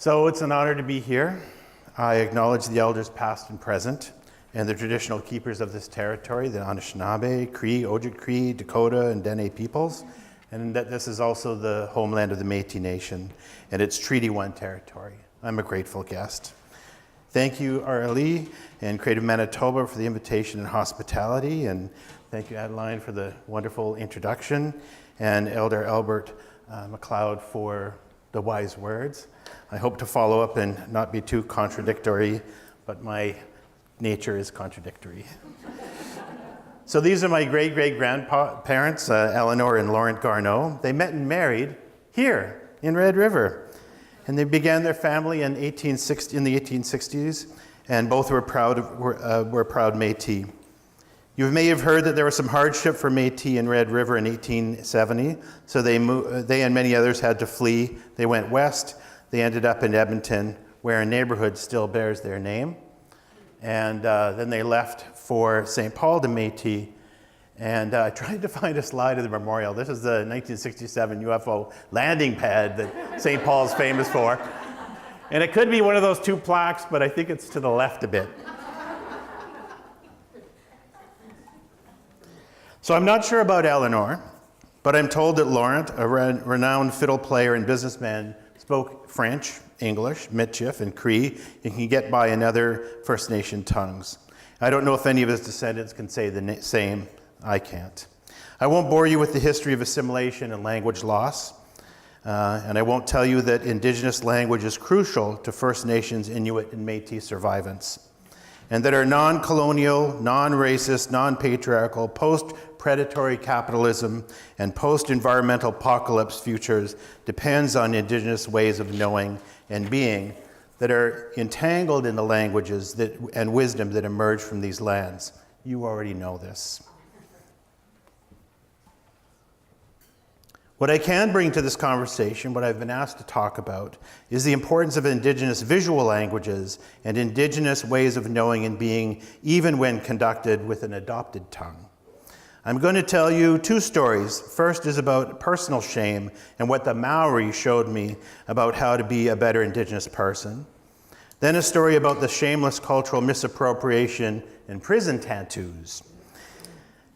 So it's an honor to be here. I acknowledge the elders past and present and the traditional keepers of this territory, the Anishinaabe, Cree, Ojibwe, Dakota, and Dene peoples, and that this is also the homeland of the Métis Nation and its Treaty 1 territory. I'm a grateful guest. Thank you, RLE and Creative Manitoba for the invitation and hospitality, and thank you, Adeline, for the wonderful introduction, and Elder Albert McLeod for the wise words. I hope to follow up and not be too contradictory, but my nature is contradictory. So these are my great-great-grandparents, Eleanor and Laurent Garneau. They met and married here in Red River. And they began their family in the 1860s, and both were proud Métis. You may have heard that there was some hardship for Métis in Red River in 1870, so they and many others had to flee. They went west. They ended up in Edmonton, where a neighborhood still bears their name. And then they left for St. Paul de Métis. And I tried to find a slide of the memorial. This is the 1967 UFO landing pad that St. Paul's famous for. And it could be one of those two plaques, but I think it's to the left a bit. So I'm not sure about Eleanor, but I'm told that Laurent, a renowned fiddle player and businessman, spoke French, English, Michif, and Cree, and can get by in other First Nation tongues. I don't know if any of his descendants can say the same. I can't. I won't bore you with the history of assimilation and language loss, and I won't tell you that Indigenous language is crucial to First Nations, Inuit, and Métis survivance, and that our non-colonial, non-racist, non-patriarchal, post-predatory capitalism and post-environmental apocalypse futures depends on Indigenous ways of knowing and being that are entangled in the languages and wisdom that emerge from these lands. You already know this. What I can bring to this conversation, what I've been asked to talk about, is the importance of Indigenous visual languages and Indigenous ways of knowing and being, even when conducted with an adopted tongue. I'm going to tell you two stories. First is about personal shame and what the Maori showed me about how to be a better Indigenous person. Then a story about the shameless cultural misappropriation and prison tattoos.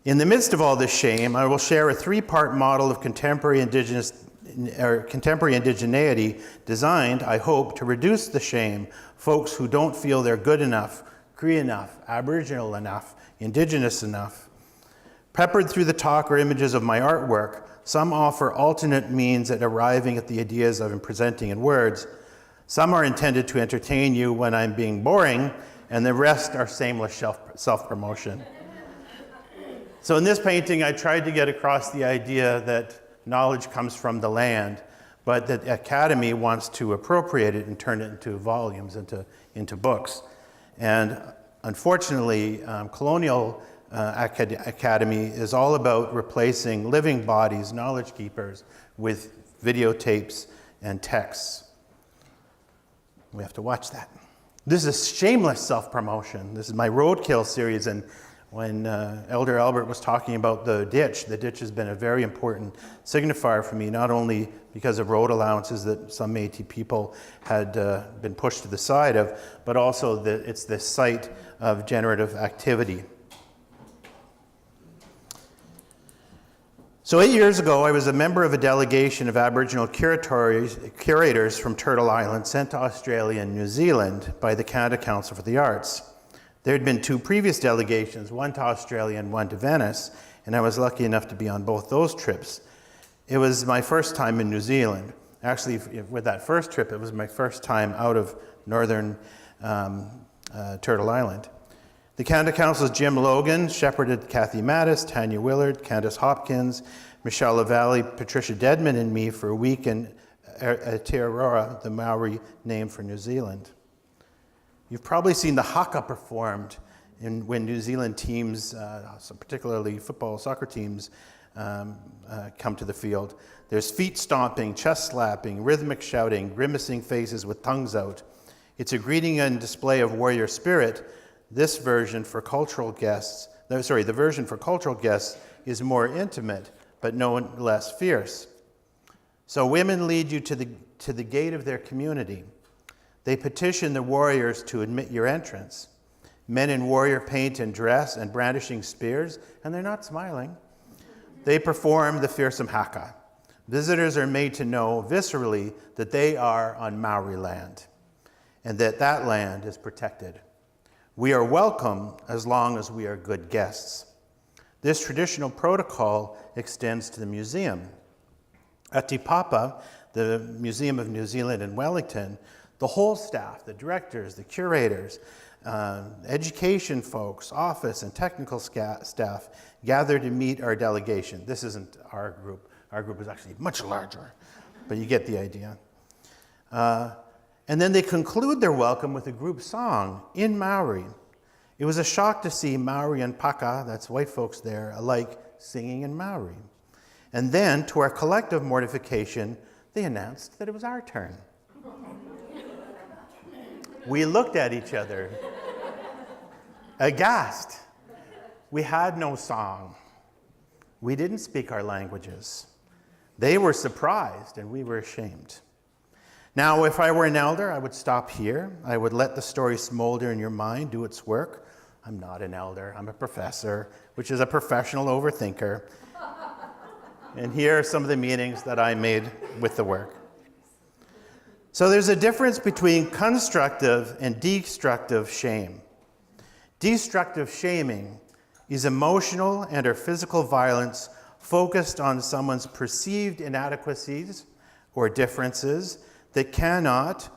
In the midst of all this shame, I will share a three-part model of contemporary indigeneity designed, I hope, to reduce the shame folks who don't feel they're good enough, Cree enough, Aboriginal enough, Indigenous enough. Peppered through the talk or images of my artwork, some offer alternate means at arriving at the ideas I'm presenting in words. Some are intended to entertain you when I'm being boring, and the rest are shameless self-promotion. So in this painting, I tried to get across the idea that knowledge comes from the land, but that the Academy wants to appropriate it and turn it into volumes, into books. And unfortunately, Colonial Academy is all about replacing living bodies, knowledge keepers, with videotapes and texts. We have to watch that. This is shameless self-promotion. This is my roadkill series, and when Elder Albert was talking about the ditch has been a very important signifier for me, not only because of road allowances that some Métis people had been pushed to the side of, but also that it's the site of generative activity. So 8 years ago, I was a member of a delegation of Aboriginal curators from Turtle Island sent to Australia and New Zealand by the Canada Council for the Arts. There had been two previous delegations, one to Australia and one to Venice, and I was lucky enough to be on both those trips. It was my first time in New Zealand. Actually, with that first trip, it was my first time out of northern Turtle Island. The Canada Council's Jim Logan shepherded Kathy Mattis, Tanya Willard, Candace Hopkins, Michelle Lavalley, Patricia Dedman, and me for a week in Aotearoa, the Maori name for New Zealand. You've probably seen the haka performed when New Zealand teams, particularly football, soccer teams, come to the field. There's feet stomping, chest slapping, rhythmic shouting, grimacing faces with tongues out. It's a greeting and display of warrior spirit. This version for cultural guests, the version for cultural guests is more intimate, but no less fierce. So women lead you to the gate of their community. They petition the warriors to admit your entrance. Men in warrior paint and dress and brandishing spears, and they're not smiling. They perform the fearsome haka. Visitors are made to know viscerally that they are on Maori land and that that land is protected. We are welcome as long as we are good guests. This traditional protocol extends to the museum. At Te Papa, the Museum of New Zealand in Wellington, the whole staff, the directors, the curators, education folks, office and technical staff gather to meet our delegation. This isn't our group. Our group is actually much larger, but you get the idea. And then they conclude their welcome with a group song in Maori. It was a shock to see Maori and Paka, that's white folks there, alike singing in Maori. And then, to our collective mortification, they announced that it was our turn. We looked at each other, aghast. We had no song. We didn't speak our languages. They were surprised, and we were ashamed. Now, if I were an elder, I would stop here. I would let the story smolder in your mind, do its work. I'm not an elder. I'm a professor, which is a professional overthinker. And here are some of the meanings that I made with the work. So there's a difference between constructive and destructive shame. Destructive shaming is emotional and or physical violence focused on someone's perceived inadequacies or differences that cannot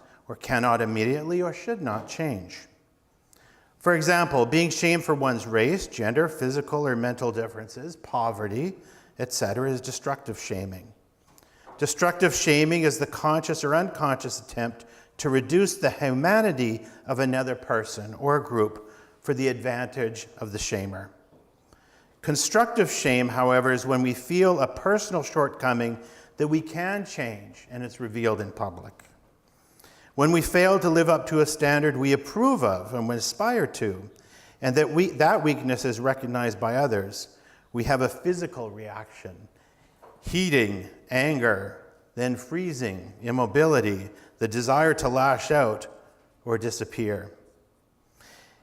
immediately or should not change. For example, being shamed for one's race, gender, physical or mental differences, poverty, etc. is destructive shaming. Destructive shaming is the conscious or unconscious attempt to reduce the humanity of another person or group for the advantage of the shamer. Constructive shame, however, is when we feel a personal shortcoming that we can change and it's revealed in public. When we fail to live up to a standard we approve of and we aspire to, and that weakness is recognized by others, we have a physical reaction. Heating, anger, then freezing, immobility, the desire to lash out or disappear.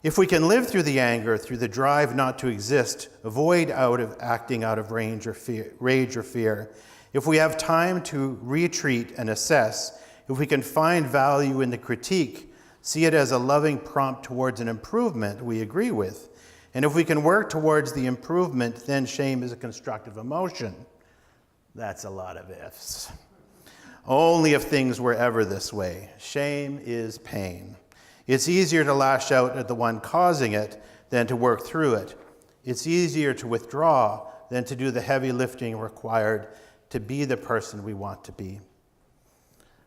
If we can live through the anger, through the drive not to exist, avoid acting out of rage or fear, if we have time to retreat and assess, if we can find value in the critique, see it as a loving prompt towards an improvement we agree with, and if we can work towards the improvement, then shame is a constructive emotion. That's a lot of ifs. Only if things were ever this way. Shame is pain. It's easier to lash out at the one causing it than to work through it. It's easier to withdraw than to do the heavy lifting required to be the person we want to be.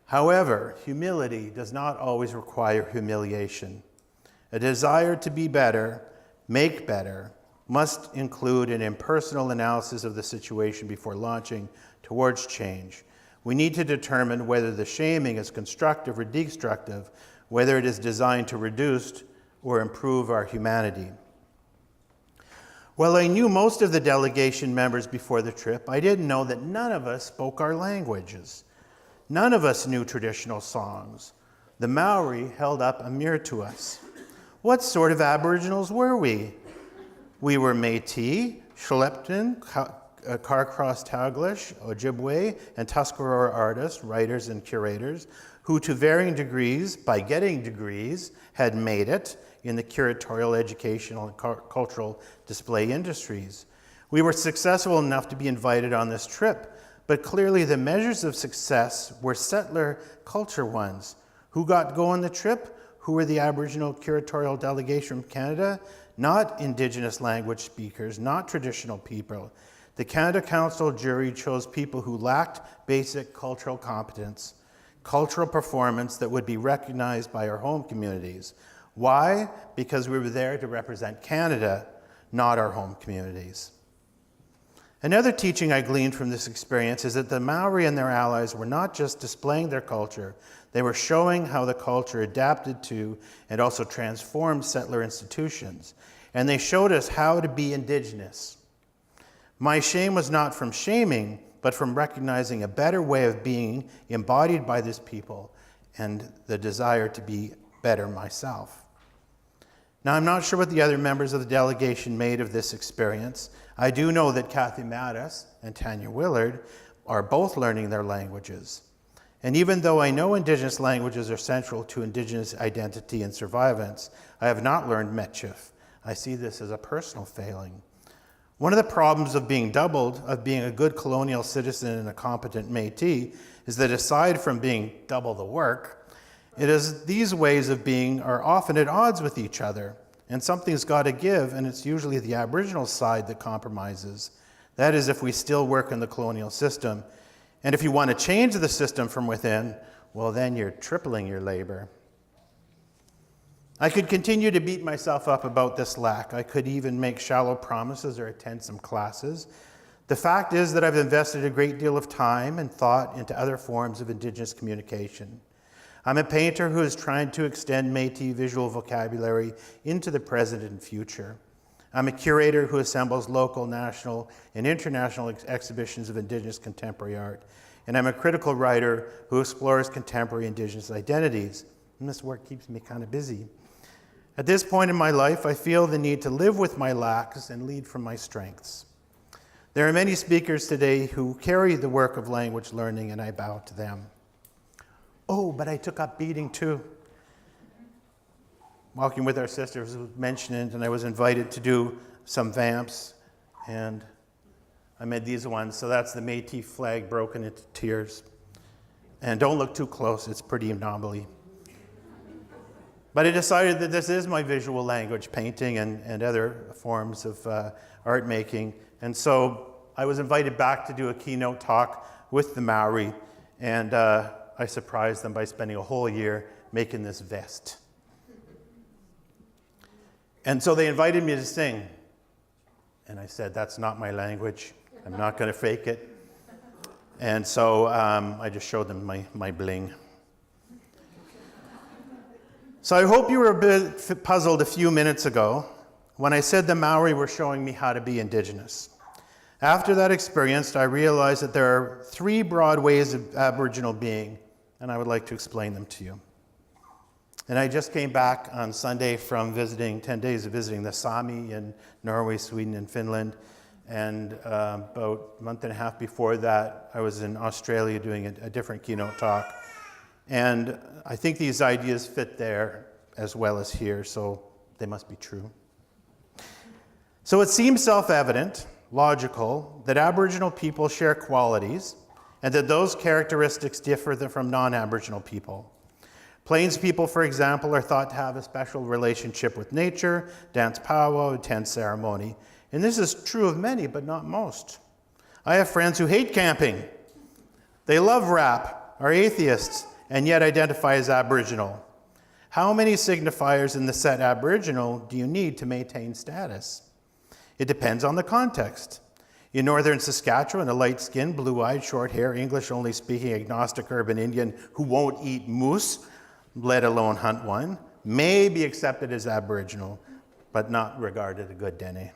However, humility does not always require humiliation. A desire to be better, make better, must include an impersonal analysis of the situation before launching towards change. We need to determine whether the shaming is constructive or destructive, whether it is designed to reduce or improve our humanity. Well, I knew most of the delegation members before the trip. I didn't know that none of us spoke our languages. None of us knew traditional songs. The Maori held up a mirror to us. What sort of Aboriginals were we? We were Métis, Shlepton, Carcross Taglish, Ojibwe, and Tuscarora artists, writers, and curators who, to varying degrees, by getting degrees, had made it in the curatorial, educational, and cultural display industries. We were successful enough to be invited on this trip, but clearly the measures of success were settler culture ones. Who got to go on the trip? Who were the Aboriginal curatorial delegation from Canada? Not Indigenous language speakers, not traditional people. The Canada Council jury chose people who lacked basic cultural competence, cultural performance that would be recognized by our home communities. Why? Because we were there to represent Canada, not our home communities. Another teaching I gleaned from this experience is that the Maori and their allies were not just displaying their culture, they were showing how the culture adapted to and also transformed settler institutions. And they showed us how to be Indigenous. My shame was not from shaming, but from recognizing a better way of being embodied by this people and the desire to be better myself. Now, I'm not sure what the other members of the delegation made of this experience. I do know that Kathy Mattis and Tanya Willard are both learning their languages. And even though I know Indigenous languages are central to Indigenous identity and survivance, I have not learned Michif. I see this as a personal failing. One of the problems of being a good colonial citizen and a competent Métis, is that aside from being double the work, it is these ways of being are often at odds with each other, and something's got to give, and it's usually the Aboriginal side that compromises. That is, if we still work in the colonial system. And if you want to change the system from within, well, then you're tripling your labor. I could continue to beat myself up about this lack. I could even make shallow promises or attend some classes. The fact is that I've invested a great deal of time and thought into other forms of Indigenous communication. I'm a painter who is trying to extend Métis visual vocabulary into the present and future. I'm a curator who assembles local, national, and international exhibitions of Indigenous contemporary art. And I'm a critical writer who explores contemporary Indigenous identities. And this work keeps me kind of busy. At this point in my life, I feel the need to live with my lacks and lead from my strengths. There are many speakers today who carry the work of language learning, and I bow to them. Oh, but I took up beading too. Walking with our sisters was mentioned, and I was invited to do some vamps, and I made these ones. So that's the Métis flag broken into tears. And don't look too close, it's pretty knobbly. But I decided that this is my visual language, painting and other forms of art making. And so I was invited back to do a keynote talk with the Maori, and I surprised them by spending a whole year making this vest. And so they invited me to sing. And I said, that's not my language. I'm not going to fake it. And so I just showed them my bling. So I hope you were a bit puzzled a few minutes ago when I said the Maori were showing me how to be Indigenous. After that experience, I realized that there are three broad ways of Aboriginal being, and I would like to explain them to you. And I just came back on Sunday from 10 days of visiting the Sami in Norway, Sweden, and Finland. And about a month and a half before that, I was in Australia doing a different keynote talk. And I think these ideas fit there as well as here, so they must be true. So it seems self-evident, logical, that Aboriginal people share qualities, and that those characteristics differ from non-Aboriginal people. Plains people, for example, are thought to have a special relationship with nature, dance powwow, attend ceremony. And this is true of many, but not most. I have friends who hate camping. They love rap, are atheists, and yet identify as Aboriginal. How many signifiers in the set Aboriginal do you need to maintain status? It depends on the context. In northern Saskatchewan, a light-skinned, blue-eyed, short-haired, English-only speaking agnostic urban Indian who won't eat moose, let alone hunt one, may be accepted as Aboriginal, but not regarded a good dene.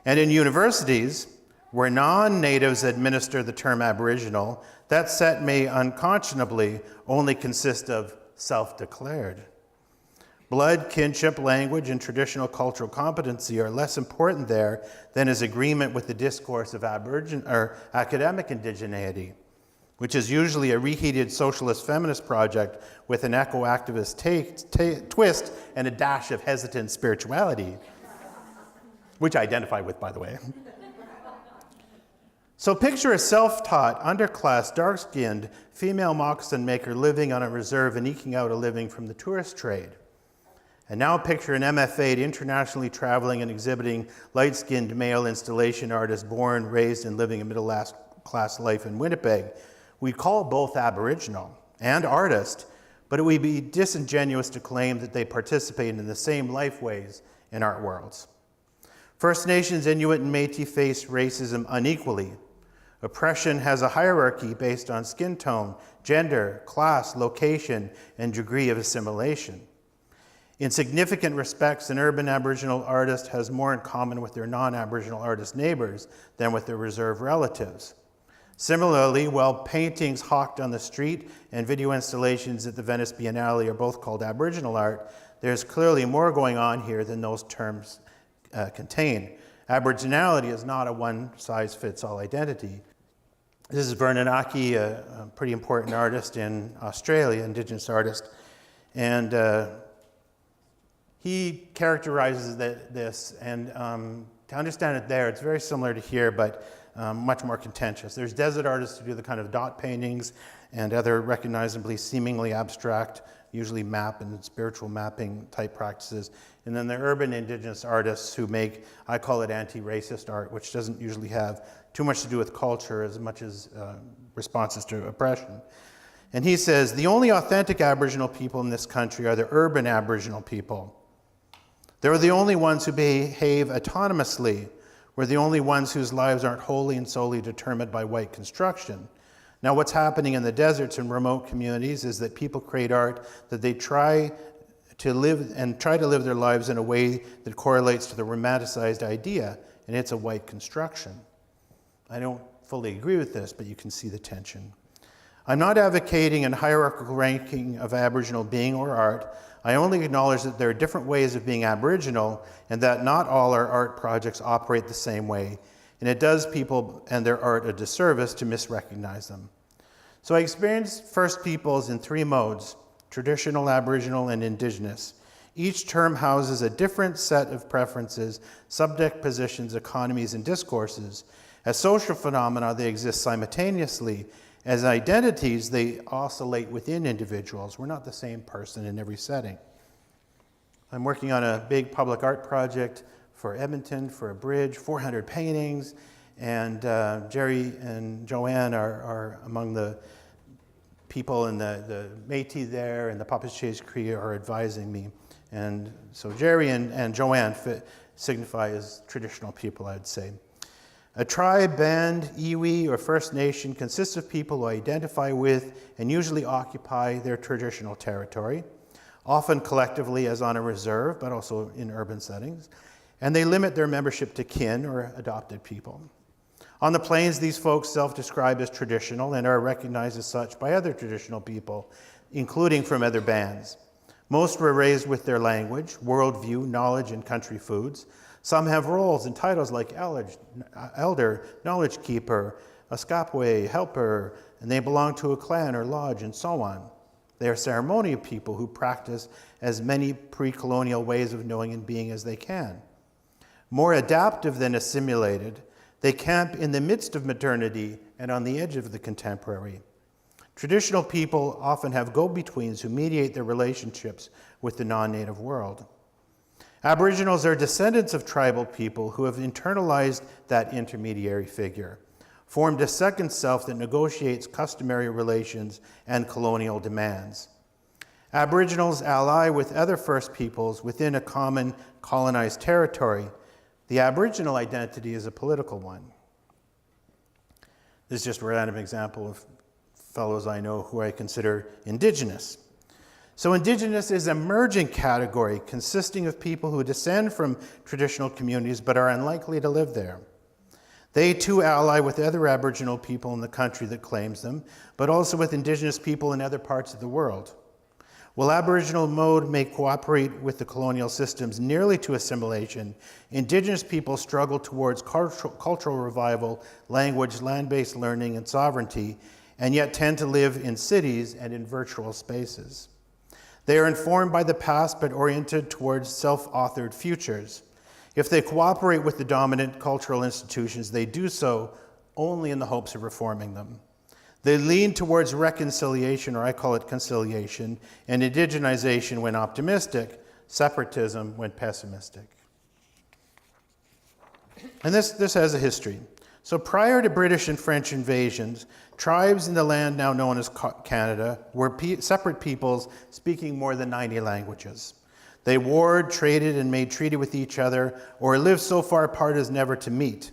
And in universities, where non-natives administer the term Aboriginal, that set may unconscionably only consist of self-declared. Blood, kinship, language, and traditional cultural competency are less important there than is agreement with the discourse of academic indigeneity, which is usually a reheated socialist feminist project with an eco-activist twist and a dash of hesitant spirituality, which I identify with, by the way. So picture a self-taught, underclass, dark-skinned female moccasin maker living on a reserve and eking out a living from the tourist trade. And now picture an MFA'd, internationally traveling and exhibiting light-skinned male installation artist born, raised, and living a middle-class life in Winnipeg. We'd call both Aboriginal and artist, but it would be disingenuous to claim that they participate in the same lifeways in art worlds. First Nations, Inuit, and Métis face racism unequally. Oppression has a hierarchy based on skin tone, gender, class, location, and degree of assimilation. In significant respects, an urban Aboriginal artist has more in common with their non-Aboriginal artist neighbors than with their reserve relatives. Similarly, while paintings hawked on the street and video installations at the Venice Biennale are both called Aboriginal art, there's clearly more going on here than those terms contain. Aboriginality is not a one-size-fits-all identity. This is Vernon Haki, a pretty important artist in Australia, Indigenous artist, and he characterizes this, and to understand it there, it's very similar to here, but much more contentious. There's desert artists who do the kind of dot paintings and other recognizably seemingly abstract, usually map and spiritual mapping type practices. And then the urban indigenous artists who make, I call it anti-racist art, which doesn't usually have too much to do with culture as much as responses to oppression. And he says, the only authentic Aboriginal people in this country are the urban Aboriginal people. They're the only ones who behave autonomously. We're the only ones whose lives aren't wholly and solely determined by white construction. Now, what's happening in the deserts and remote communities is that people create art that they try to live their lives in a way that correlates to the romanticized idea, and it's a white construction. I don't fully agree with this, but you can see the tension. I'm not advocating a hierarchical ranking of Aboriginal being or art. I only acknowledge that there are different ways of being Aboriginal and that not all our art projects operate the same way, and it does people and their art a disservice to misrecognize them. So I experienced First Peoples in three modes: traditional, Aboriginal, and Indigenous. Each term houses a different set of preferences, subject positions, economies, and discourses. As social phenomena, they exist simultaneously. As identities, they oscillate within individuals. We're not the same person in every setting. I'm working on a big public art project for Edmonton, for a bridge, 400 paintings, and Jerry and Joanne are among the people, and the Métis there and the Papache's Cree are advising me. And so Jerry and Joanne signify as traditional people, I'd say. A tribe, band, iwi, or First Nation consists of people who identify with and usually occupy their traditional territory, often collectively as on a reserve, but also in urban settings, and they limit their membership to kin or adopted people. On the plains, these folks self-describe as traditional and are recognized as such by other traditional people, including from other bands. Most were raised with their language, worldview, knowledge, and country foods. Some have roles and titles like elder, knowledge keeper, escapwe, helper, and they belong to a clan or lodge, and so on. They are ceremonial people who practice as many pre-colonial ways of knowing and being as they can. More adaptive than assimilated, they camp in the midst of modernity and on the edge of the contemporary. Traditional people often have go-betweens who mediate their relationships with the non-native world. Aboriginals are descendants of tribal people who have internalized that intermediary figure, formed a second self that negotiates customary relations and colonial demands. Aboriginals ally with other First Peoples within a common colonized territory. The Aboriginal identity is a political one. This is just a random example of fellows I know who I consider Indigenous. So Indigenous is an emerging category consisting of people who descend from traditional communities but are unlikely to live there. They too ally with other Aboriginal people in the country that claims them, but also with Indigenous people in other parts of the world. While Aboriginal mode may cooperate with the colonial systems nearly to assimilation, Indigenous people struggle towards cultural revival, language, land-based learning, and sovereignty, and yet tend to live in cities and in virtual spaces. They are informed by the past but oriented towards self-authored futures. If they cooperate with the dominant cultural institutions, they do so only in the hopes of reforming them. They lean towards reconciliation, or I call it conciliation, and indigenization when optimistic, separatism when pessimistic. And this has a history. So prior to British and French invasions, tribes in the land now known as Canada were separate peoples speaking more than 90 languages. They warred, traded, and made treaty with each other, or lived so far apart as never to meet.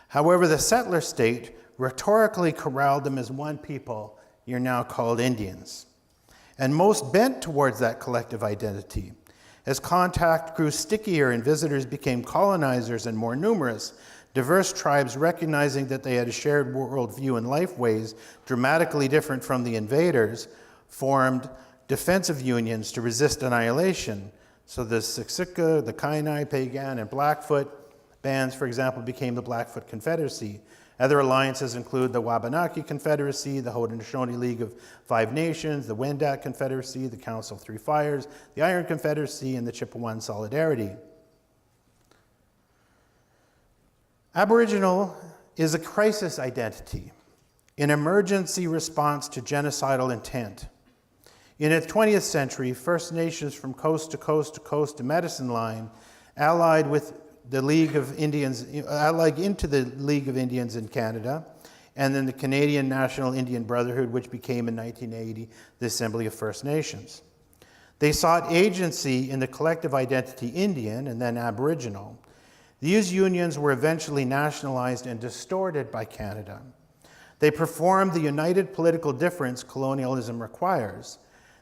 However, the settler state rhetorically corralled them as one people. You're now called Indians. And most bent towards that collective identity. As contact grew stickier and visitors became colonizers and more numerous, Diverse tribes, recognizing that they had a shared worldview and lifeways dramatically different from the invaders, formed defensive unions to resist annihilation. So the Siksika, the Kainai, Pagan, and Blackfoot bands, for example, became the Blackfoot Confederacy. Other alliances include the Wabanaki Confederacy, the Haudenosaunee League of Five Nations, the Wendat Confederacy, the Council of Three Fires, the Iron Confederacy, and the Chippewan Solidarity. Aboriginal is a crisis identity, an emergency response to genocidal intent. In the 20th century, First Nations from coast to coast to coast to Medicine Line allied with the League of Indians, allied into the League of Indians in Canada, and then the Canadian National Indian Brotherhood, which became in 1980 the Assembly of First Nations. They sought agency in the collective identity Indian and then Aboriginal. These unions were eventually nationalized and distorted by Canada. They performed the united political difference colonialism requires.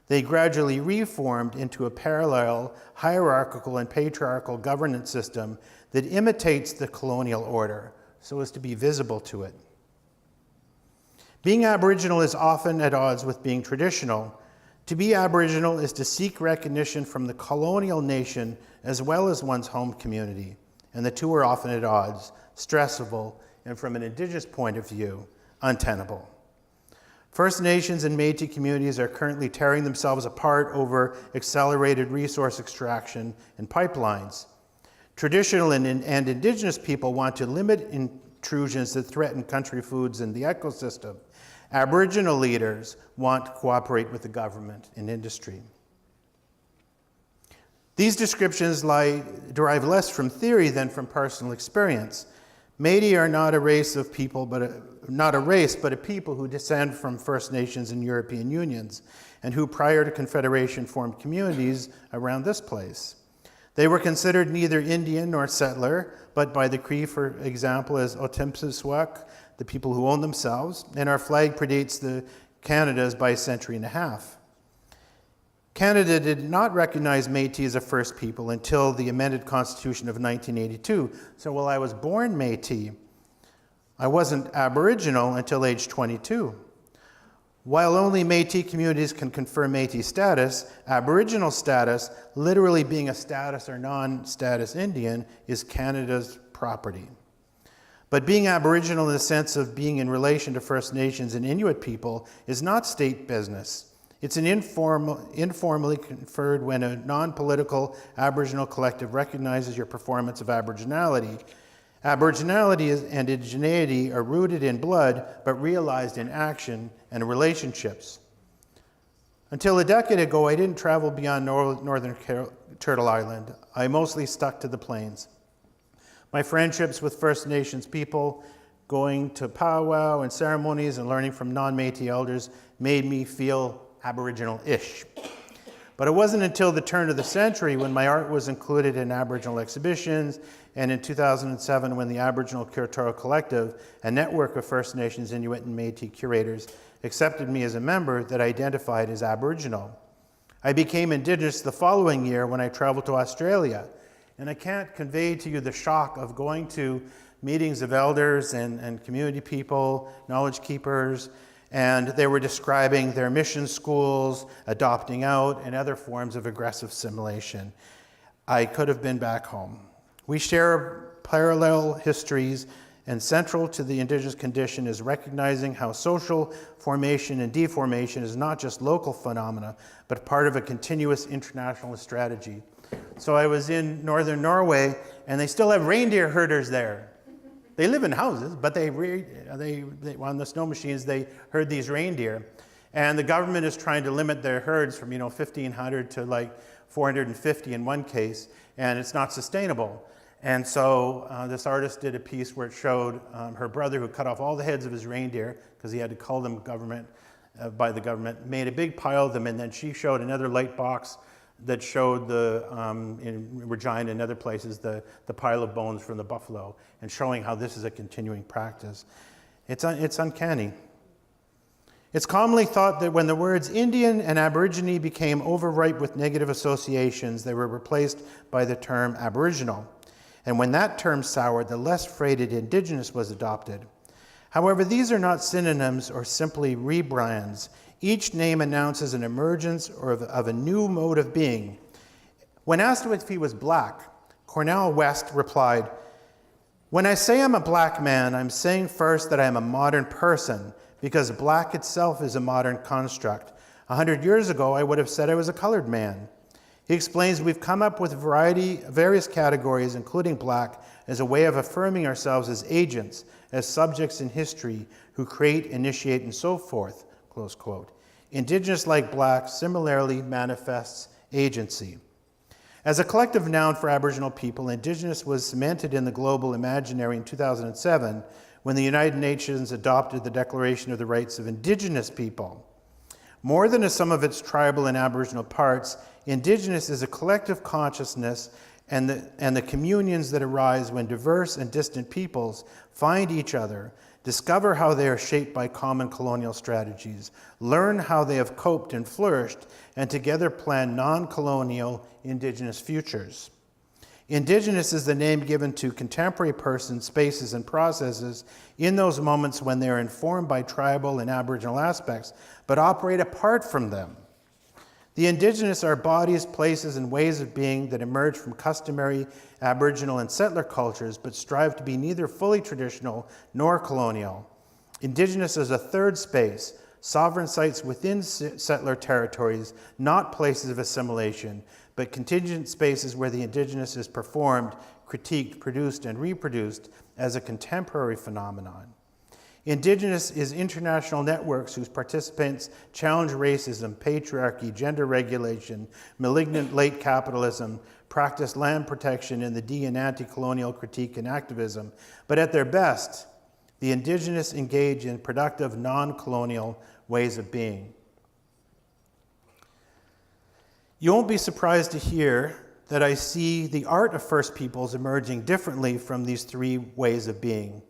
They gradually reformed into a parallel, hierarchical, and patriarchal governance system that imitates the colonial order so as to be visible to it. Being Aboriginal is often at odds with being traditional. To be Aboriginal is to seek recognition from the colonial nation as well as one's home community, and the two are often at odds, stressful, and from an Indigenous point of view, untenable. First Nations and Métis communities are currently tearing themselves apart over accelerated resource extraction and pipelines. Traditional and Indigenous people want to limit intrusions that threaten country foods and the ecosystem. Aboriginal leaders want to cooperate with the government and industry. These descriptions derive less from theory than from personal experience. Métis are not a race of people, but a people who descend from First Nations and European unions, and who prior to Confederation formed communities around this place. They were considered neither Indian nor settler, but by the Cree, for example, as Otimsiswak, the people who own themselves, and our flag predates the Canada's by a century and a half. Canada did not recognize Métis as a First People until the amended Constitution of 1982. So while I was born Métis, I wasn't Aboriginal until age 22. While only Métis communities can confer Métis status, Aboriginal status, literally being a status or non-status Indian, is Canada's property. But being Aboriginal in the sense of being in relation to First Nations and Inuit people is not state business. It's an informally conferred when a non-political Aboriginal collective recognizes your performance of Aboriginality. Aboriginality and indigeneity are rooted in blood, but realized in action and relationships. Until a decade ago, I didn't travel beyond northern Turtle Island. I mostly stuck to the plains. My friendships with First Nations people, going to powwow and ceremonies and learning from non-Métis elders made me feel Aboriginal-ish. But it wasn't until the turn of the century when my art was included in Aboriginal exhibitions, and in 2007 when the Aboriginal Curatorial Collective, a network of First Nations, Inuit, and Métis curators, accepted me as a member, that identified as Aboriginal. I became Indigenous the following year when I traveled to Australia, and I can't convey to you the shock of going to meetings of elders and community people, knowledge keepers, and they were describing their mission schools, adopting out, and other forms of aggressive assimilation. I could have been back home. We share parallel histories, and central to the Indigenous condition is recognizing how social formation and deformation is not just local phenomena, but part of a continuous international strategy. So I was in northern Norway, and they still have reindeer herders there. They live in houses, but they on the snow machines, they herd these reindeer. And the government is trying to limit their herds from 1,500 to like 450 in one case, and it's not sustainable. And so this artist did a piece where it showed her brother, who cut off all the heads of his reindeer because he had to call them by the government, made a big pile of them, and then she showed another light box that showed in Regina and other places the pile of bones from the buffalo, and showing how this is a continuing practice. It's uncanny. It's commonly thought that when the words Indian and Aborigine became overripe with negative associations, they were replaced by the term Aboriginal. and when that term soured, the less freighted indigenous was adopted. However, these are not synonyms or simply rebrands. Each name announces an emergence of a new mode of being. When asked if he was black, Cornel West replied, "When I say I'm a black man, I'm saying first that I am a modern person, because black itself is a modern construct. 100 years ago, I would have said I was a colored man." He explains, "We've come up with various categories, including black, as a way of affirming ourselves as agents, as subjects in history who create, initiate, and so forth," close quote. Indigenous, like black, similarly manifests agency. As a collective noun for Aboriginal people, Indigenous was cemented in the global imaginary in 2007 when the United Nations adopted the Declaration of the Rights of Indigenous People. More than a sum of its tribal and Aboriginal parts, Indigenous is a collective consciousness and the communions that arise when diverse and distant peoples find each other, discover how they are shaped by common colonial strategies, learn how they have coped and flourished, and together plan non-colonial Indigenous futures. Indigenous is the name given to contemporary persons, spaces, and processes in those moments when they are informed by tribal and Aboriginal aspects, but operate apart from them. The Indigenous are bodies, places, and ways of being that emerge from customary Aboriginal and settler cultures, but strive to be neither fully traditional nor colonial. Indigenous is a third space, sovereign sites within settler territories, not places of assimilation, but contingent spaces where the Indigenous is performed, critiqued, produced, and reproduced as a contemporary phenomenon. Indigenous is international networks whose participants challenge racism, patriarchy, gender regulation, malignant late capitalism, practice land protection, and the de- and anti-colonial critique and activism. But at their best, the Indigenous engage in productive, non-colonial ways of being. You won't be surprised to hear that I see the art of First Peoples emerging differently from these three ways of being.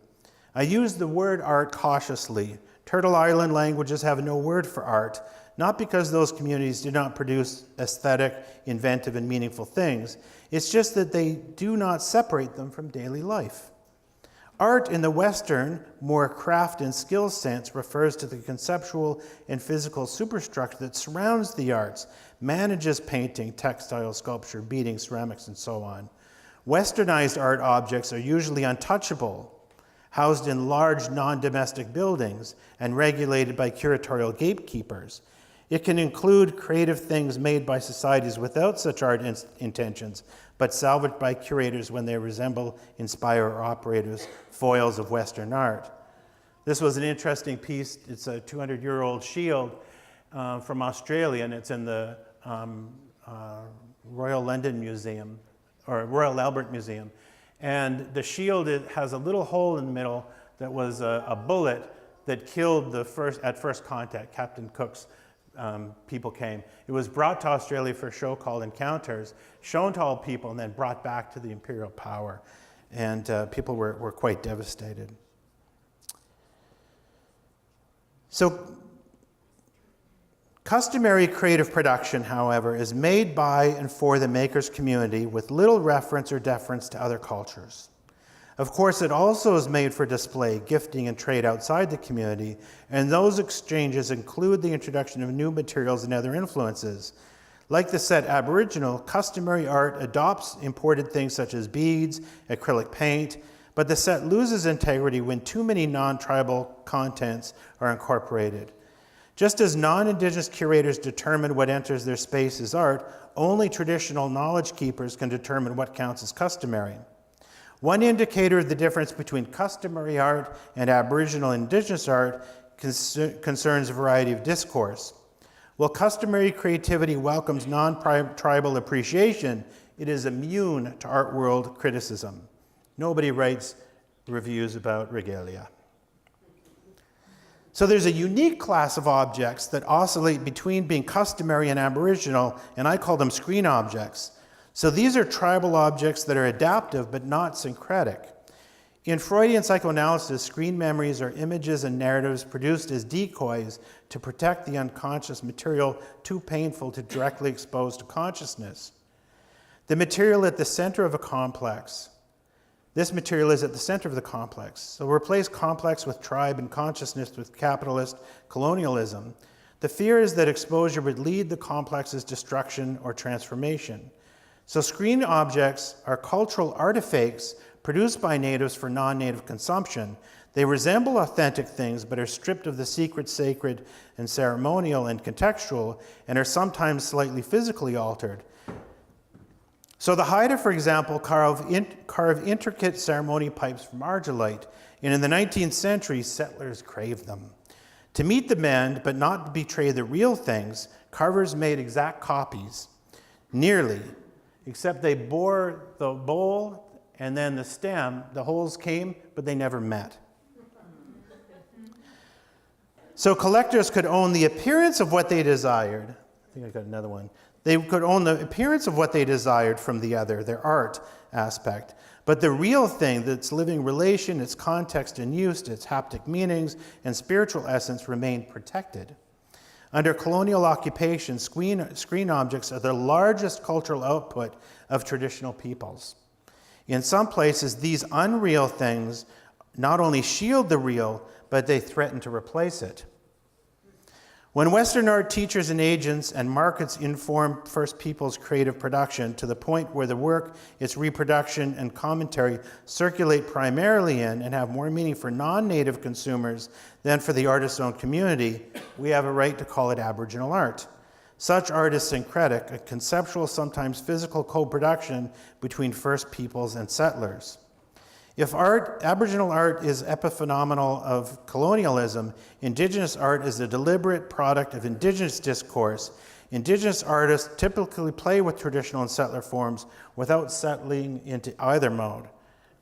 I use the word art cautiously. Turtle Island languages have no word for art, not because those communities do not produce aesthetic, inventive, and meaningful things. It's just that they do not separate them from daily life. Art in the Western, more craft and skill sense refers to the conceptual and physical superstructure that surrounds the arts, manages painting, textile, sculpture, beading, ceramics, and so on. Westernized art objects are usually untouchable, housed in large non-domestic buildings and regulated by curatorial gatekeepers. It can include creative things made by societies without such art intentions, but salvaged by curators when they resemble, inspire, or operate as foils of Western art. This was an interesting piece. It's a 200-year-old shield from Australia, and it's in the Royal London Museum, or Royal Albert Museum. And the shield, it has a little hole in the middle that was a bullet that killed at first contact. Captain Cook's people came. It was brought to Australia for a show called Encounters, shown to all people, and then brought back to the imperial power. And people were quite devastated. So, customary creative production, however, is made by and for the maker's community with little reference or deference to other cultures. Of course, it also is made for display, gifting, and trade outside the community, and those exchanges include the introduction of new materials and other influences. Like the set Aboriginal, customary art adopts imported things such as beads, acrylic paint, but the set loses integrity when too many non-tribal contents are incorporated. Just as non-Indigenous curators determine what enters their space as art, only traditional knowledge keepers can determine what counts as customary. One indicator of the difference between customary art and Aboriginal and Indigenous art concerns a variety of discourse. While customary creativity welcomes non-tribal appreciation, it is immune to art world criticism. Nobody writes reviews about regalia. So there's a unique class of objects that oscillate between being customary and Aboriginal, and I call them screen objects. So these are tribal objects that are adaptive but not syncretic. In Freudian psychoanalysis, screen memories are images and narratives produced as decoys to protect the unconscious material too painful to directly expose to consciousness. The material at the center of a complex, This material is at the center of the complex. So replace complex with tribe and consciousness with capitalist colonialism. The fear is that exposure would lead the complex's destruction or transformation. So screen objects are cultural artifacts produced by natives for non-native consumption. They resemble authentic things, but are stripped of the secret, sacred, and ceremonial and contextual, and are sometimes slightly physically altered. So the Haida, for example, carve intricate ceremony pipes from argillite, and in the 19th century, settlers craved them. To meet demand, but not betray the real things, carvers made exact copies, nearly, except they bore the bowl and then the stem, the holes came, but they never met. So collectors could own the appearance of what they desired. I think I got another one. They could own the appearance of what they desired from the other, their art aspect. But the real thing, that's living relation, its context and use, its haptic meanings, and spiritual essence remained protected. Under colonial occupation, screen objects are the largest cultural output of traditional peoples. In some places, these unreal things not only shield the real, but they threaten to replace it. When Western art teachers and agents and markets inform First Peoples creative production to the point where the work, its reproduction, and commentary circulate primarily in and have more meaning for non-native consumers than for the artist's-own community, we have a right to call it Aboriginal art. Such art is syncretic, a conceptual, sometimes physical co-production between First Peoples and settlers. If Aboriginal art is epiphenomenal of colonialism, Indigenous art is a deliberate product of Indigenous discourse. Indigenous artists typically play with traditional and settler forms without settling into either mode.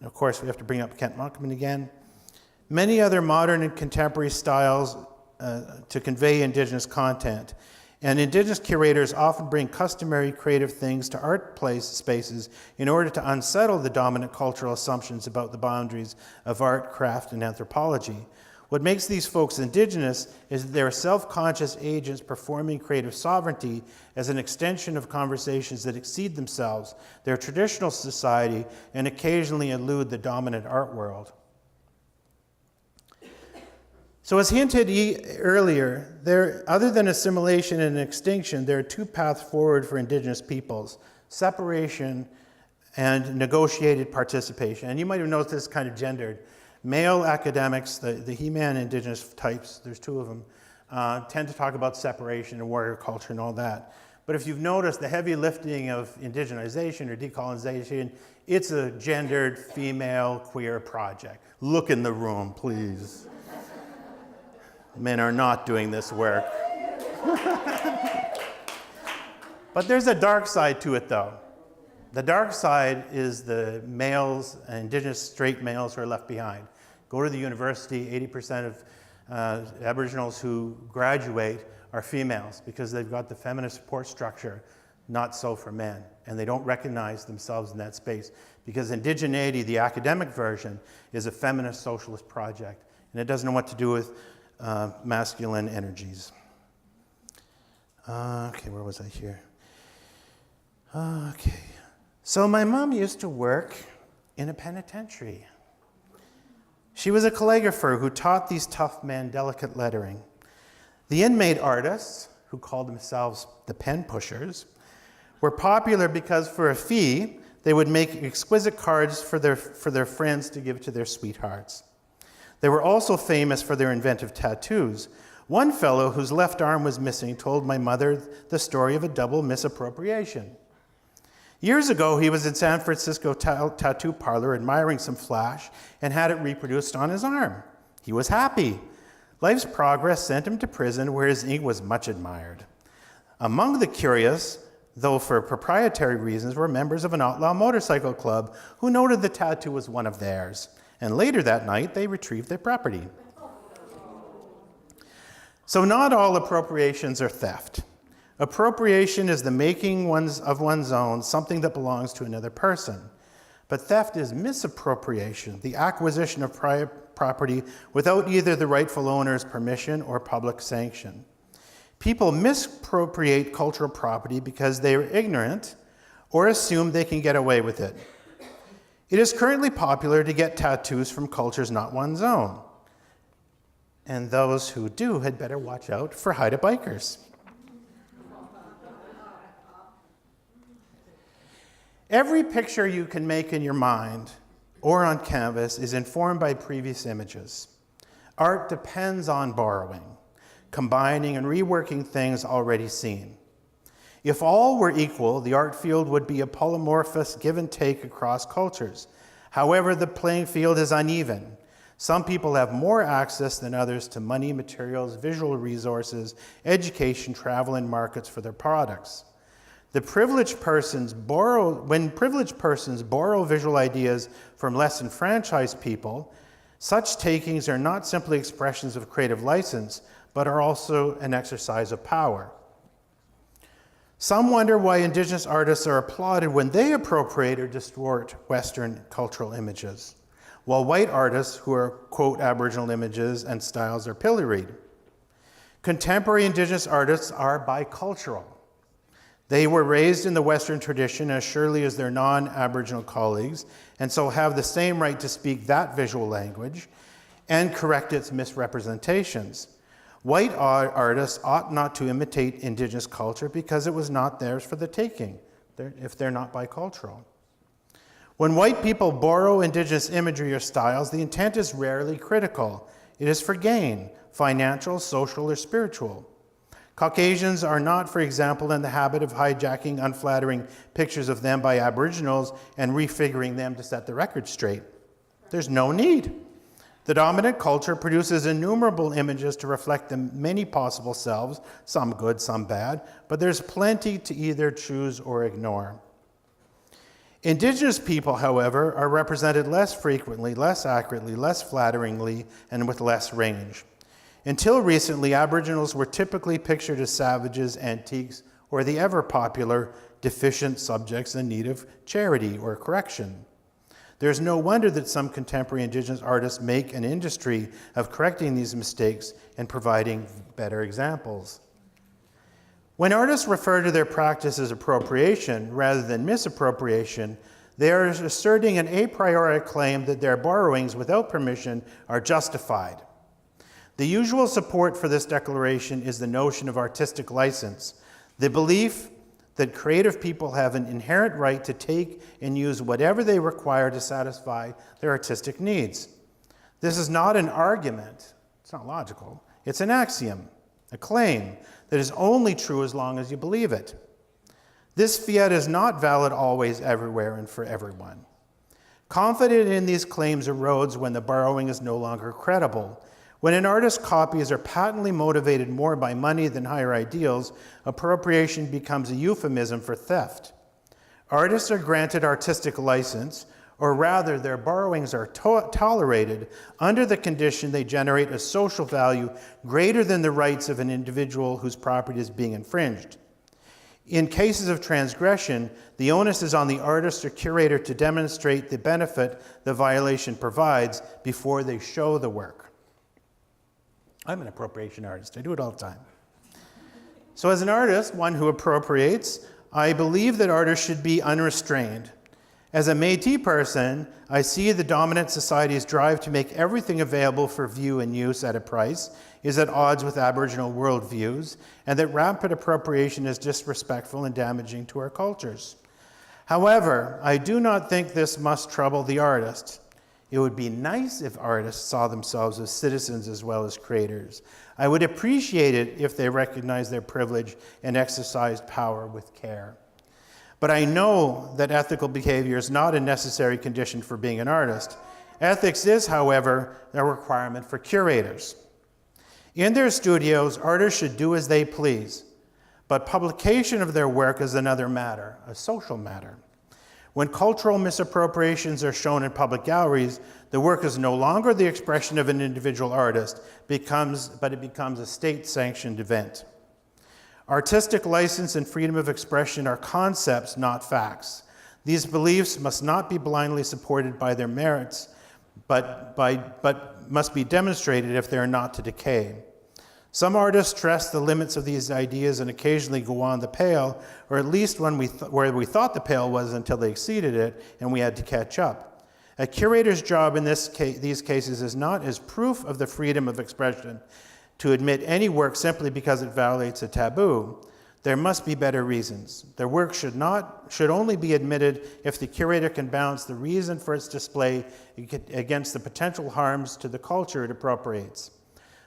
And of course, we have to bring up Kent Monkman again. Many other modern and contemporary styles to convey Indigenous content. And Indigenous curators often bring customary creative things to art spaces in order to unsettle the dominant cultural assumptions about the boundaries of art, craft, and anthropology. What makes these folks Indigenous is that they're self-conscious agents performing creative sovereignty as an extension of conversations that exceed themselves, their traditional society, and occasionally elude the dominant art world. So as hinted earlier, other than assimilation and extinction, there are two paths forward for Indigenous peoples: separation and negotiated participation. And you might have noticed this kind of gendered. Male academics, the He-Man Indigenous types, there's two of them, tend to talk about separation and warrior culture and all that. But if you've noticed the heavy lifting of indigenization or decolonization, it's a gendered, female, queer project. Look in the room, please. Men are not doing this work. But there's a dark side to it, though. The dark side is the males, Indigenous straight males who are left behind. Go to the university, 80% of Aboriginals who graduate are females because they've got the feminist support structure. Not so for men. And they don't recognize themselves in that space because indigeneity, the academic version, is a feminist socialist project. And it doesn't know what to do with masculine energies. Okay, where was I here? Okay. So my mom used to work in a penitentiary. She was a calligrapher who taught these tough men delicate lettering. The inmate artists, who called themselves the pen pushers, were popular because for a fee, they would make exquisite cards for their friends to give to their sweethearts. They were also famous for their inventive tattoos. One fellow whose left arm was missing told my mother the story of a double misappropriation. Years ago, he was in San Francisco tattoo parlor admiring some flash and had it reproduced on his arm. He was happy. Life's progress sent him to prison where his ink was much admired. Among the curious, though for proprietary reasons, were members of an outlaw motorcycle club who noted the tattoo was one of theirs. And later that night, they retrieved their property. So not all appropriations are theft. Appropriation is the making of one's own something that belongs to another person. But theft is misappropriation, the acquisition of property without either the rightful owner's permission or public sanction. People misappropriate cultural property because they are ignorant or assume they can get away with it. It is currently popular to get tattoos from cultures not one's own. And those who do had better watch out for Haida bikers. Every picture you can make in your mind or on canvas is informed by previous images. Art depends on borrowing, combining and reworking things already seen. If all were equal, the art field would be a polymorphous give and take across cultures. However, the playing field is uneven. Some people have more access than others to money, materials, visual resources, education, travel, and markets for their products. When privileged persons borrow visual ideas from less enfranchised people, such takings are not simply expressions of creative license, but are also an exercise of power. Some wonder why Indigenous artists are applauded when they appropriate or distort Western cultural images, while white artists who are, quote, Aboriginal images and styles are pilloried. Contemporary Indigenous artists are bicultural. They were raised in the Western tradition as surely as their non-Aboriginal colleagues, and so have the same right to speak that visual language and correct its misrepresentations. White artists ought not to imitate Indigenous culture because it was not theirs for the taking, if they're not bicultural. When white people borrow Indigenous imagery or styles, the intent is rarely critical. It is for gain, financial, social, or spiritual. Caucasians are not, for example, in the habit of hijacking unflattering pictures of them by Aboriginals and refiguring them to set the record straight. There's no need. The dominant culture produces innumerable images to reflect the many possible selves, some good, some bad, but there's plenty to either choose or ignore. Indigenous people, however, are represented less frequently, less accurately, less flatteringly, and with less range. Until recently, Aboriginals were typically pictured as savages, antiques, or the ever-popular deficient subjects in need of charity or correction. There's no wonder that some contemporary Indigenous artists make an industry of correcting these mistakes and providing better examples. When artists refer to their practice as appropriation rather than misappropriation, they are asserting an a priori claim that their borrowings without permission are justified. The usual support for this declaration is the notion of artistic license, the belief that creative people have an inherent right to take and use whatever they require to satisfy their artistic needs. This is not an argument, it's not logical, it's an axiom, a claim that is only true as long as you believe it. This fiat is not valid always, everywhere, and for everyone. Confidence in these claims erodes when the borrowing is no longer credible. When an artist's copies are patently motivated more by money than higher ideals, appropriation becomes a euphemism for theft. Artists are granted artistic license, or rather their borrowings are tolerated under the condition they generate a social value greater than the rights of an individual whose property is being infringed. In cases of transgression, the onus is on the artist or curator to demonstrate the benefit the violation provides before they show the work. I'm an appropriation artist. I do it all the time. So as an artist, one who appropriates, I believe that artists should be unrestrained. As a Métis person, I see the dominant society's drive to make everything available for view and use at a price is at odds with Aboriginal worldviews, and that rampant appropriation is disrespectful and damaging to our cultures. However, I do not think this must trouble the artist. It would be nice if artists saw themselves as citizens as well as creators. I would appreciate it if they recognized their privilege and exercised power with care. But I know that ethical behavior is not a necessary condition for being an artist. Ethics is, however, a requirement for curators. In their studios, artists should do as they please, but publication of their work is another matter, a social matter. When cultural misappropriations are shown in public galleries, the work is no longer the expression of an individual artist, but it becomes a state-sanctioned event. Artistic license and freedom of expression are concepts, not facts. These beliefs must not be blindly supported by their merits, but must be demonstrated if they are not to decay. Some artists stress the limits of these ideas and occasionally go on the pale, or at least where we thought the pale was until they exceeded it and we had to catch up. A curator's job in these cases is not as proof of the freedom of expression to admit any work simply because it violates a taboo. There must be better reasons. Their work should only be admitted if the curator can balance the reason for its display against the potential harms to the culture it appropriates.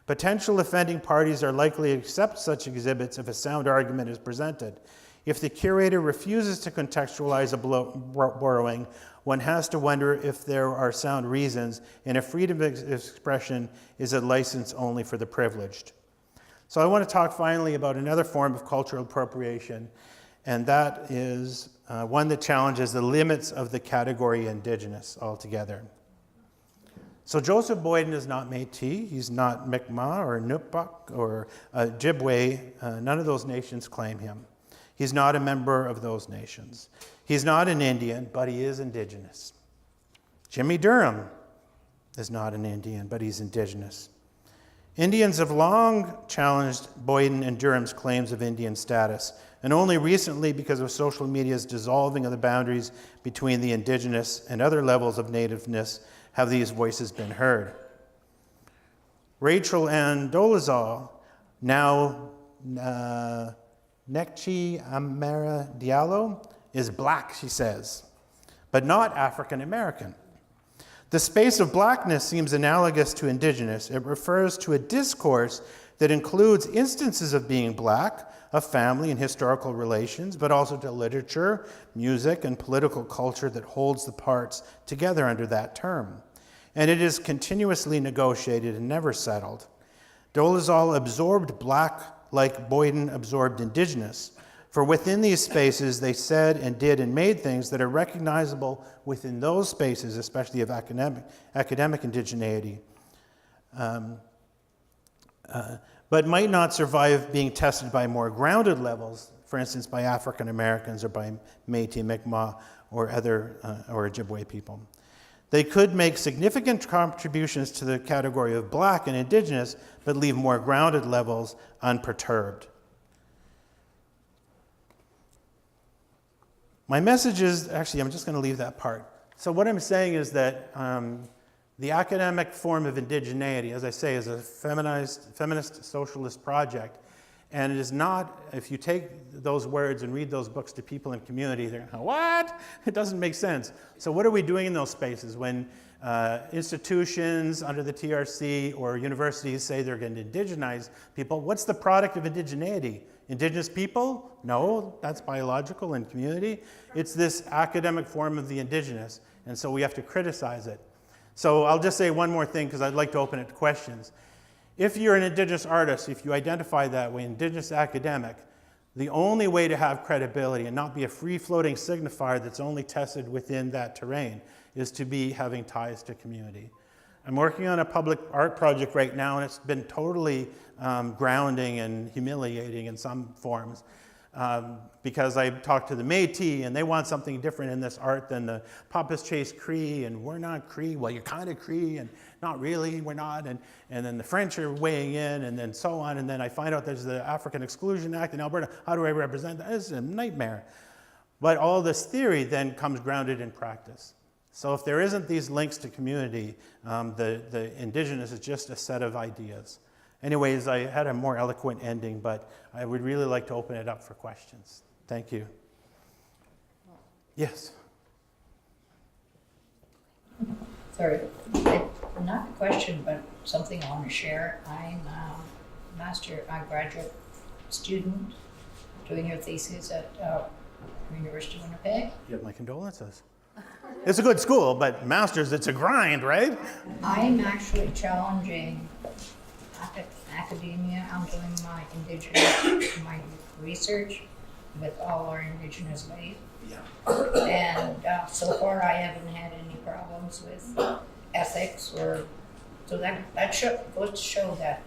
Potential offending parties are likely to accept such exhibits if a sound argument is presented. If the curator refuses to contextualize a borrowing, one has to wonder if there are sound reasons, and if freedom of expression is a license only for the privileged. So I want to talk finally about another form of cultural appropriation, and that is one that challenges the limits of the category Indigenous altogether. So Joseph Boyden is not Métis, he's not Mi'kmaq or Nupuk or Ojibwe. None of those nations claim him. He's not a member of those nations. He's not an Indian, but he is Indigenous. Jimmy Durham is not an Indian, but he's Indigenous. Indians have long challenged Boyden and Durham's claims of Indian status, and only recently, because of social media's dissolving of the boundaries between the Indigenous and other levels of nativeness, have these voices been heard. Rachel Ann Dolezal, now Nekchi Amara Diallo, is black, she says, but not African American. The space of blackness seems analogous to Indigenous. It refers to a discourse that includes instances of being black, of family and historical relations, but also to literature, music, and political culture that holds the parts together under that term. And it is continuously negotiated and never settled. Dolezal absorbed black like Boyden absorbed Indigenous. For within these spaces, they said and did and made things that are recognizable within those spaces, especially of academic indigeneity, but might not survive being tested by more grounded levels, for instance, by African Americans or by Métis, Mi'kmaq, or other or Ojibwe people. They could make significant contributions to the category of black and Indigenous, but leave more grounded levels unperturbed. My message is, actually, I'm just going to leave that part. So what I'm saying is that the academic form of indigeneity, as I say, is a feminist socialist project. And it is not, if you take those words and read those books to people in community, they're going, what? It doesn't make sense. So what are we doing in those spaces when institutions under the TRC or universities say they're going to indigenize people? What's the product of indigeneity? Indigenous people? No, that's biological and community. It's this academic form of the Indigenous, and so we have to criticize it. So I'll just say one more thing because I'd like to open it to questions. If you're an Indigenous artist, if you identify that way, Indigenous academic, the only way to have credibility and not be a free-floating signifier that's only tested within that terrain is to be having ties to community. I'm working on a public art project right now, and it's been totally grounding and humiliating in some forms because I talked to the Métis, and they want something different in this art than the Papas Chase Cree, and we're not Cree. Well, you're kind of Cree, and not really, we're not. And then the French are weighing in, and then so on. And then I find out there's the African Exclusion Act in Alberta. How do I represent that? It's a nightmare. But all this theory then comes grounded in practice. So if there isn't these links to community, the Indigenous is just a set of ideas. Anyways, I had a more eloquent ending, but I would really like to open it up for questions. Thank you. Yes? Sorry, not a question, but something I want to share. I'm a graduate student doing your thesis at University of Winnipeg. You have my condolences. It's a good school, but master's, it's a grind, right? I'm actually challenging academia. I'm doing my my research with all our Indigenous ways. Yeah. And so far I haven't had any problems with ethics or, so that goes to show that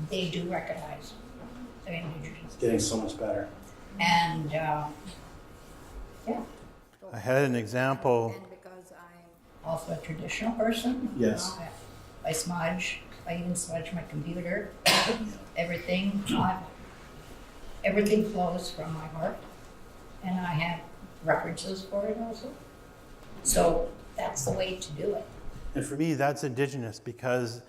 they do recognize the Indigenous. It's getting so much better. And yeah. I had an example. And because I'm also a traditional person. Yes. I smudge. I even smudge my computer. Everything. Everything flows from my heart. And I have references for it also. So that's the way to do it. And for me, that's Indigenous because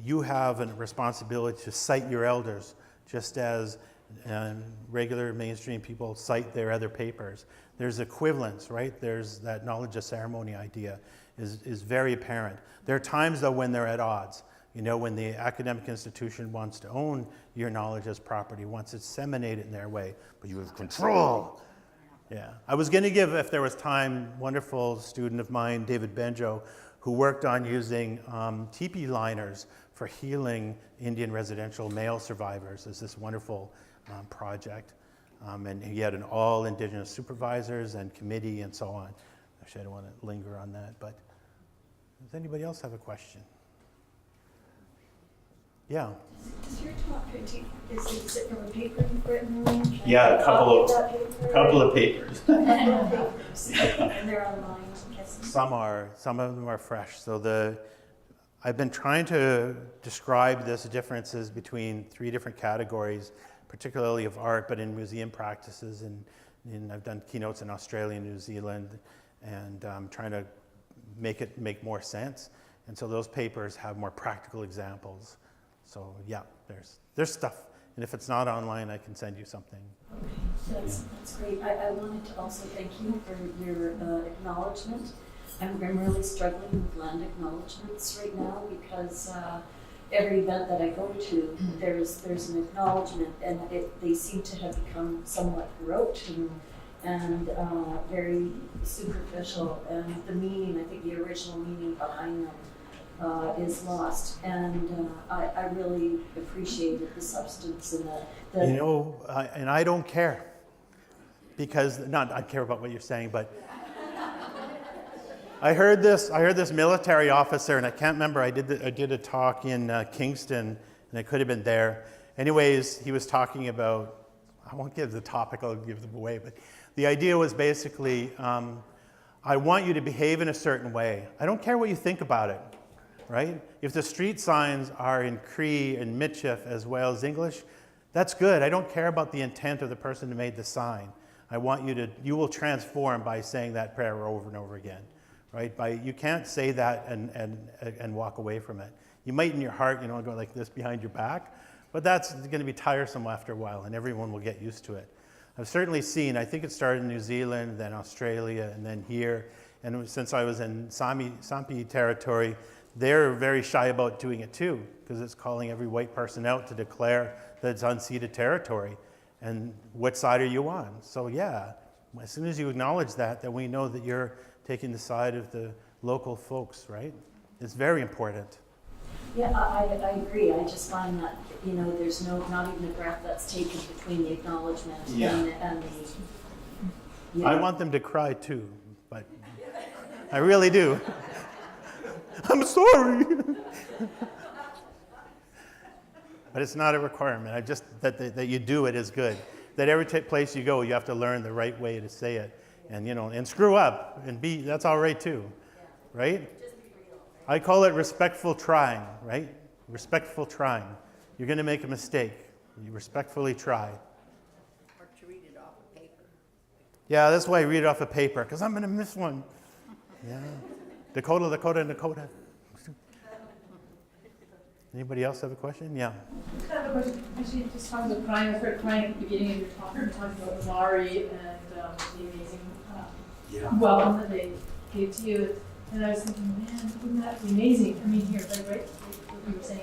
you have a responsibility to cite your elders, just as regular mainstream people cite their other papers. There's equivalence, right? There's that knowledge of ceremony idea is very apparent. There are times, though, when they're at odds. You know, when the academic institution wants to own your knowledge as property, wants to disseminate it in their way, but you have control. Yeah. I was going to give, if there was time, wonderful student of mine, David Benjo, who worked on using teepee liners for healing Indian residential male survivors. Is this wonderful project. And he had an all Indigenous supervisors and committee and so on. Actually, I don't want to linger on that, but does anybody else have a question? Yeah. Does your talk critique, is it from a paper you've written? Yeah, a couple of papers. And they're online, I'm guessing. Some of them are fresh. So I've been trying to describe this differences between 3 different categories, particularly of art, but in museum practices, and I've done keynotes in Australia and New Zealand, and trying to make more sense. And so those papers have more practical examples. So yeah, there's stuff, and if it's not online, I can send you something. Okay, that's great. I wanted to also thank you for your acknowledgement. I'm really struggling with land acknowledgements right now because every event that I go to, there's an acknowledgement, and they seem to have become somewhat rote and very superficial, and the meaning, I think the original meaning behind them is lost, and I really appreciated the substance and the You know, and I don't care, because, not I care about what you're saying, but I heard this military officer, and I can't remember, I did a talk in Kingston, and I could have been there. Anyways, he was talking about, I won't give the topic, I'll give them away, but the idea was basically, I want you to behave in a certain way. I don't care what you think about it. Right? If the street signs are in Cree and Michif as well as English, that's good. I don't care about the intent of the person who made the sign. I want you will transform by saying that prayer over and over again, right? You can't say that and walk away from it. You might in your heart, go like this behind your back, but that's going to be tiresome after a while, and everyone will get used to it. I've certainly seen, I think it started in New Zealand, then Australia, and then here, and since I was in Sampi territory, they're very shy about doing it too, because it's calling every white person out to declare that it's unceded territory. And what side are you on? So yeah, as soon as you acknowledge that, then we know that you're taking the side of the local folks, right? It's very important. Yeah, I agree. I just find that, there's not even a breath that's taken between the acknowledgement and the... I want them to cry too, but I really do. I'm sorry. But it's not a requirement. That you do it is good. That every place you go, you have to learn the right way to say it, and screw up and that's all right too, right? I call it respectful trying, right? Respectful trying. You're going to make a mistake. You respectfully try. Or to read it off a paper. Yeah, that's why I read it off a paper, because I'm going to miss one. Yeah. Dakota. Anybody else have a question? Yeah. I have a question. Actually, just talking about crying, I started crying at the beginning of your talk. You were talking about Maori and the amazing welcome that they gave to you. And I was thinking, man, wouldn't that be amazing? I mean, here, right? What you were saying.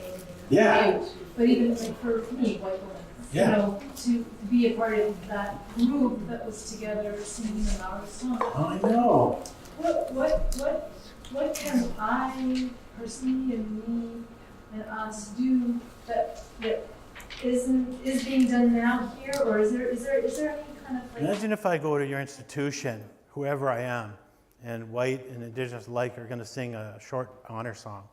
Yeah. But even for me, white woman, to be a part of that group that was together singing the Maori song. I know. What can I personally and me and us do that is being done now here, or is there any kind of Imagine if I go to your institution, whoever I am, and white and Indigenous alike are going to sing a short honor song.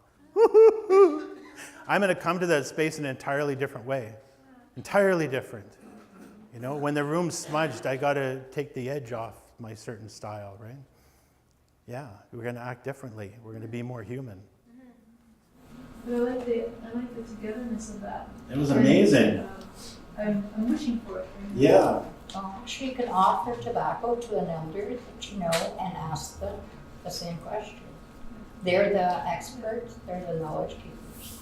I'm going to come to that space in an entirely different way, entirely different. When the room's smudged, I got to take the edge off my certain style, right? Yeah, we're going to act differently. We're going to be more human. But I like the togetherness of that. It was amazing. And, I'm wishing for it. Yeah. She could offer tobacco to an elder that and ask the the same question. They're the experts, they're the knowledge keepers,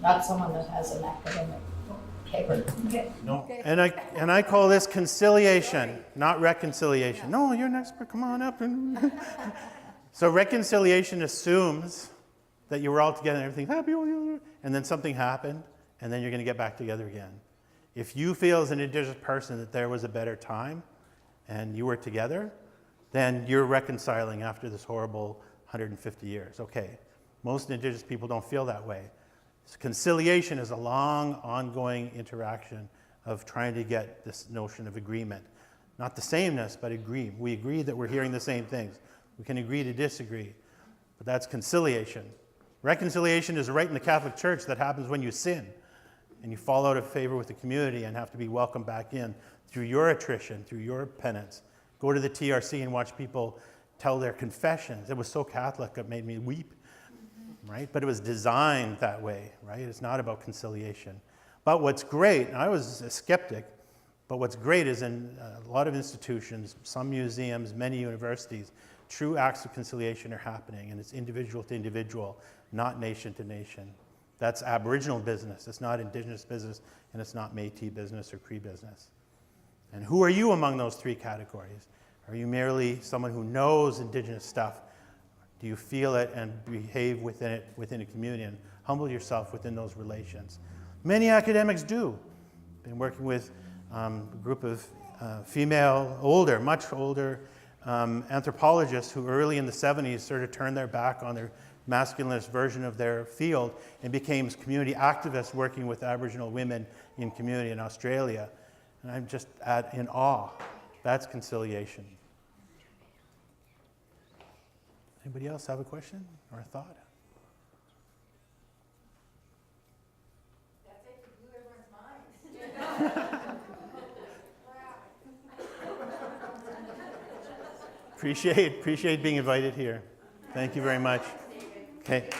not someone that has an academic paper. No. And I call this conciliation, not reconciliation. No, you're an expert, come on up. So reconciliation assumes that you were all together and everything happy, and then something happened, and then you're going to get back together again. If you feel as an Indigenous person that there was a better time and you were together, then you're reconciling after this horrible 150 years. Okay, most Indigenous people don't feel that way. So conciliation is a long, ongoing interaction of trying to get this notion of agreement. Not the sameness, but agree. We agree that we're hearing the same things. We can agree to disagree, but that's conciliation. Reconciliation is a rite in the Catholic Church that happens when you sin and you fall out of favor with the community and have to be welcomed back in through your attrition, through your penance. Go to the TRC and watch people tell their confessions. It was so Catholic, it made me weep, right? But it was designed that way, right? It's not about conciliation. But what's great, and I was a skeptic, but what's great is in a lot of institutions, some museums, many universities, true acts of conciliation are happening, and it's individual to individual, not nation to nation. That's Aboriginal business. It's not Indigenous business, and it's not Métis business or Cree business. And who are you among those three categories? Are you merely someone who knows Indigenous stuff? Do you feel it and behave within it, within a community, and humble yourself within those relations? Many academics do. Been working with a group of female, much older anthropologists who early in the 70s sort of turned their back on their masculinist version of their field and became community activists working with Aboriginal women in community in Australia. And I'm just in awe. That's conciliation. Anybody else have a question or a thought? That's it, you blew everyone's mind. Appreciate being invited here. Thank you very much. Okay.